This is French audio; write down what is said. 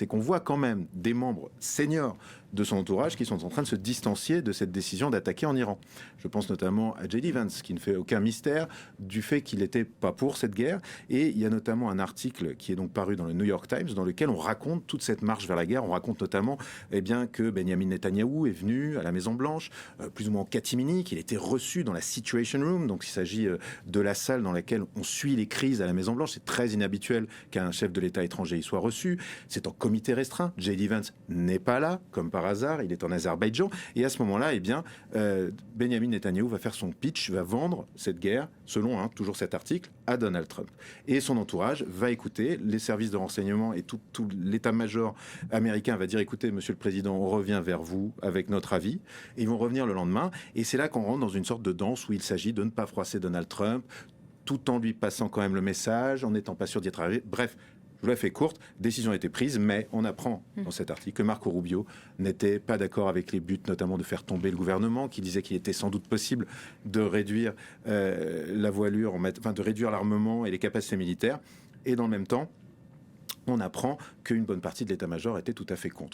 c'est qu'on voit quand même des membres seniors de son entourage qui sont en train de se distancier de cette décision d'attaquer en Iran. Je pense notamment à J.D. Vance, qui ne fait aucun mystère du fait qu'il n'était pas pour cette guerre. Et il y a notamment un article qui est donc paru dans le New York Times, dans lequel on raconte toute cette marche vers la guerre. On raconte notamment que Benjamin Netanyahou est venu à la Maison-Blanche, plus ou moins en catimini, qu'il était reçu dans la Situation Room. Donc il s'agit de la salle dans laquelle on suit les crises à la Maison-Blanche. C'est très inhabituel qu'un chef de l'État étranger y soit reçu. C'est en comité restreint. J.D. Vance n'est pas là, comme par hasard. Il est en Azerbaïdjan. Et à ce moment-là, Benjamin Netanyahou va faire son pitch, va vendre cette guerre, selon toujours cet article, à Donald Trump. Et son entourage va écouter, les services de renseignement et tout l'état-major américain va dire, écoutez, monsieur le président, on revient vers vous avec notre avis. Et ils vont revenir le lendemain. Et c'est là qu'on rentre dans une sorte de danse où il s'agit de ne pas froisser Donald Trump, tout en lui passant quand même le message, en n'étant pas sûr d'y être arrivé. Bref, je vous la fais courte, décision a été prise, mais on apprend dans cet article que Marco Rubio n'était pas d'accord avec les buts, notamment de faire tomber le gouvernement, qui disait qu'il était sans doute possible de réduire la voilure, de réduire l'armement et les capacités militaires. Et dans le même temps, on apprend qu'une bonne partie de l'état-major était tout à fait contre.